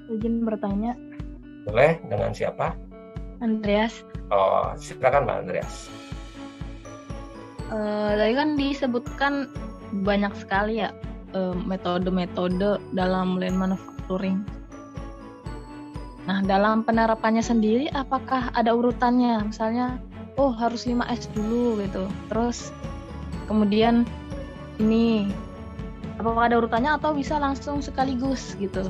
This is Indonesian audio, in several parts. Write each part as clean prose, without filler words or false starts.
Izin bertanya, Boleh, dengan siapa? Andreas. Oh, silakan Mbak Andreas. Tadi kan disebutkan banyak sekali ya metode-metode dalam lean manufacturing. Nah, dalam penerapannya sendiri, apakah ada urutannya? Misalnya, harus 5S dulu gitu. Terus kemudian ini, apakah ada urutannya atau bisa langsung sekaligus gitu?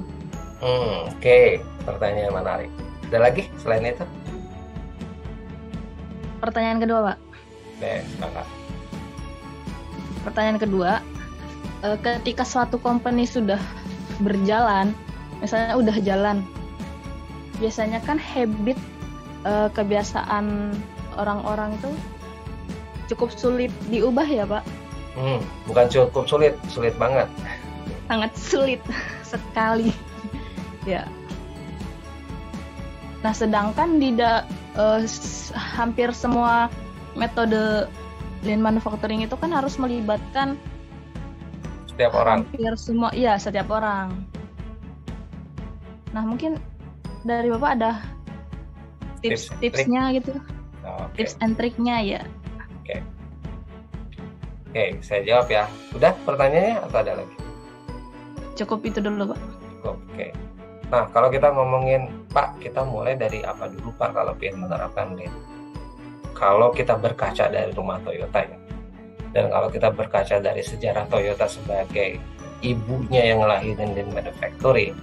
Oke. Pertanyaan menarik. Ada lagi selain itu? Pertanyaan kedua, Pak. Oke, silakan. Pertanyaan kedua, ketika suatu company sudah berjalan, misalnya udah jalan, biasanya kan habit, kebiasaan orang-orang itu cukup sulit diubah ya, Pak? Bukan cukup sulit, sulit banget. Sangat sulit sekali. Ya. Nah, sedangkan hampir semua metode lean manufacturing itu kan harus melibatkan setiap orang. Hampir semua, iya, setiap orang. Nah, mungkin dari Bapak ada tips-tipsnya gitu. Okay. Tips and triknya ya. Oke, saya jawab ya. Udah pertanyaannya atau ada lagi? Cukup itu dulu, Pak. Cukup, oke. Nah, kalau kita ngomongin, Pak, kita mulai dari apa dulu, Pak, kalau ingin menerapkan Lean? Kalau kita berkaca dari rumah Toyota ya, dan kalau kita berkaca dari sejarah Toyota sebagai ibunya yang ngelahirin Lean Manufacturing,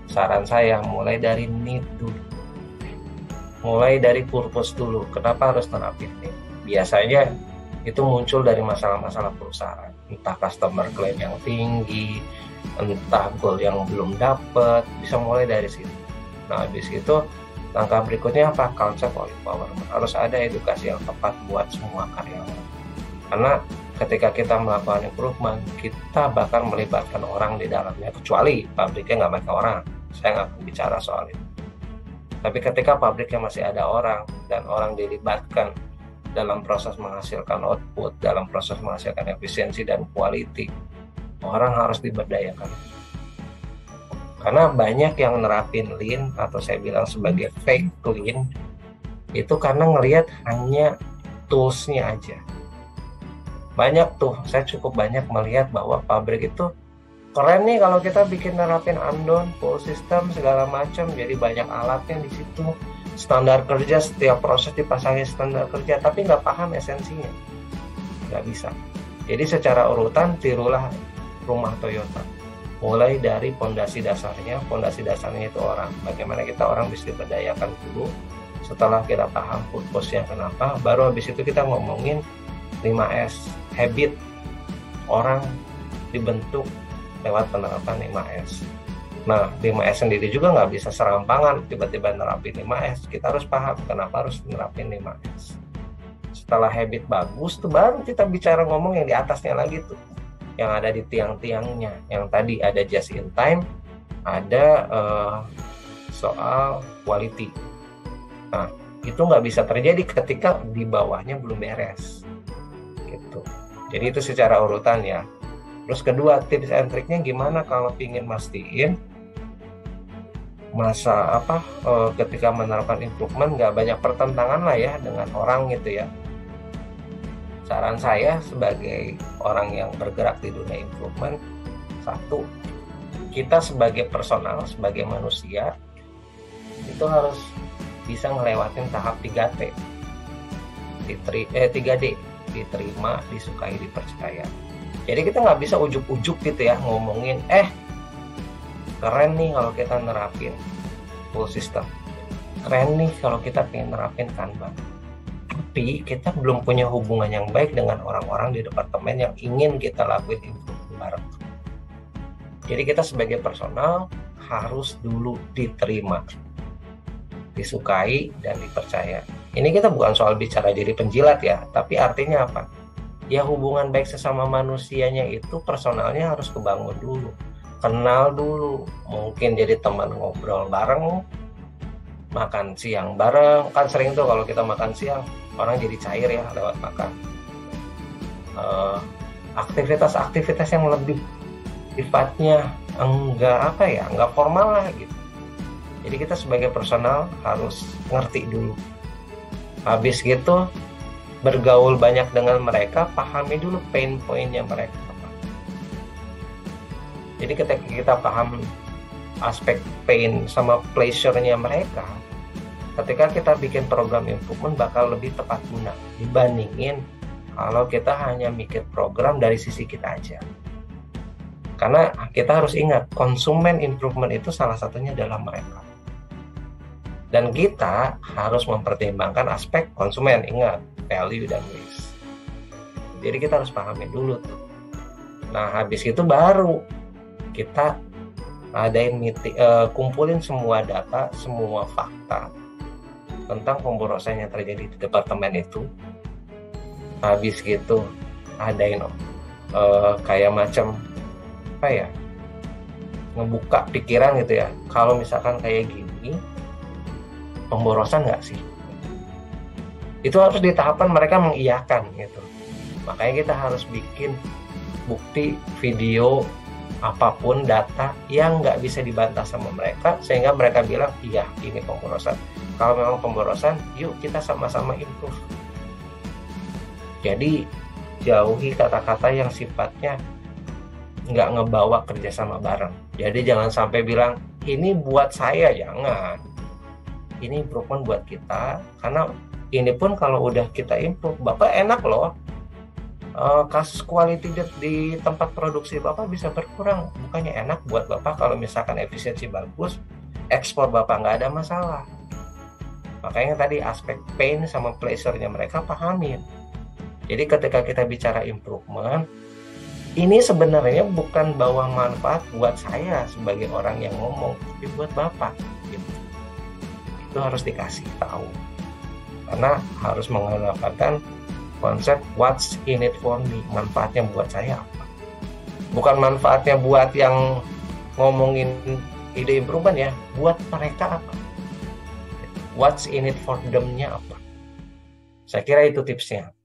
saran saya mulai dari need dulu. Mulai dari purpose dulu. Kenapa harus terapin Lean? Biasanya itu muncul dari masalah-masalah perusahaan. Entah customer claim yang tinggi, entah goal yang belum dapat, bisa mulai dari situ. Nah, habis itu langkah berikutnya apa? Konsep of empowerment. Harus ada edukasi yang tepat buat semua karyawan. Karena ketika kita melakukan improvement, kita bakal melibatkan orang di dalamnya, kecuali pabriknya nggak pakai orang. Saya nggak akan bicara soal itu. Tapi ketika pabriknya masih ada orang, dan orang dilibatkan dalam proses menghasilkan output, dalam proses menghasilkan efisiensi dan quality, orang harus diberdayakan. Karena banyak yang nerapin Lean, atau saya bilang sebagai fake Lean, itu karena ngelihat hanya tools-nya aja. Banyak tuh, saya cukup banyak melihat bahwa pabrik itu keren nih kalau kita bikin nerapin Andon, full system, segala macam, jadi banyak alatnya di situ, standar kerja, setiap proses dipasangin standar kerja, tapi nggak paham esensinya. Nggak bisa. Jadi secara urutan, tirulah rumah Toyota. Mulai dari fondasi dasarnya itu orang. Bagaimana kita orang bisa diberdayakan dulu, setelah kita paham purpose-nya kenapa, baru habis itu kita ngomongin 5S, habit. Orang dibentuk lewat penerapan 5S. Nah, 5S sendiri juga nggak bisa serampangan tiba-tiba nerapin 5S. Kita harus paham kenapa harus nerapin 5S. Setelah habit bagus tuh baru kita bicara ngomong yang di atasnya lagi tuh, yang ada di tiang-tiangnya. Yang tadi ada just in time, ada soal quality. Nah, itu nggak bisa terjadi ketika di bawahnya belum beres gitu. Jadi itu secara urutan ya. Terus kedua, tips and triknya gimana kalau ingin mastiin ketika menerapkan improvement nggak banyak pertentangan lah ya dengan orang gitu ya. Saran saya sebagai orang yang bergerak di dunia improvement, satu, kita sebagai personal, sebagai manusia, itu harus bisa ngelewatin tahap 3T, 3D, diterima, disukai, dipercaya. Jadi kita nggak bisa ujuk-ujuk gitu ya ngomongin, keren nih kalau kita nerapin full system, keren nih kalau kita pengen nerapin Kanban. Tapi kita belum punya hubungan yang baik dengan orang-orang di departemen yang ingin kita lakuin improvement bareng. Jadi kita sebagai personal harus dulu diterima, disukai, dan dipercaya. Ini kita bukan soal bicara diri penjilat ya, tapi artinya apa? Ya hubungan baik sesama manusianya itu personalnya harus kebangun dulu, kenal dulu, mungkin jadi teman ngobrol bareng, makan siang bareng. Kan sering tuh kalau kita makan siang orang jadi cair ya lewat makan. Aktivitas-aktivitas yang lebih sifatnya enggak formal lah gitu, Jadi kita sebagai personal harus ngerti dulu. Habis gitu bergaul banyak dengan mereka, pahami dulu pain point-nya mereka apa. Jadi ketika kita paham aspek pain sama pleasure-nya mereka, ketika kita bikin program improvement bakal lebih tepat guna dibandingin kalau kita hanya mikir program dari sisi kita aja. Karena kita harus ingat, konsumen improvement itu salah satunya adalah mereka. Dan kita harus mempertimbangkan aspek konsumen, ingat, value dan risk. Jadi kita harus pahami dulu tuh. Nah, habis itu baru kita adain kumpulin semua data, semua fakta tentang pemborosan yang terjadi di departemen itu. Habis gitu adain kayak macam apa ya, ngebuka pikiran gitu ya. Kalau misalkan kayak gini, pemborosan nggak sih? Itu harus di tahapan mereka mengiyakan gitu. Makanya kita harus bikin bukti, video, apapun data yang nggak bisa dibantah sama mereka, sehingga mereka bilang, iya ini pemborosan. Kalau memang pemborosan, yuk kita sama-sama improve. Jadi jauhi kata-kata yang sifatnya nggak ngebawa kerjasama bareng. Jadi jangan sampai bilang, ini buat saya, jangan. Ini improvement buat kita, karena ini pun kalau udah kita improve, Bapak enak loh. Kasus quality di tempat produksi Bapak bisa berkurang. Bukannya enak buat Bapak kalau misalkan efisiensi bagus, ekspor Bapak nggak ada masalah. Makanya tadi aspek pain sama pleasure-nya mereka pahamin. Jadi ketika kita bicara improvement, ini sebenarnya bukan bawa manfaat buat saya sebagai orang yang ngomong, tapi buat Bapak. Gitu. Itu harus dikasih tahu. Karena harus menggunakan konsep what's in it for me, manfaatnya buat saya apa. Bukan manfaatnya buat yang ngomongin ide improvement ya, buat mereka apa. What's in it for them-nya apa. Saya kira itu tipsnya.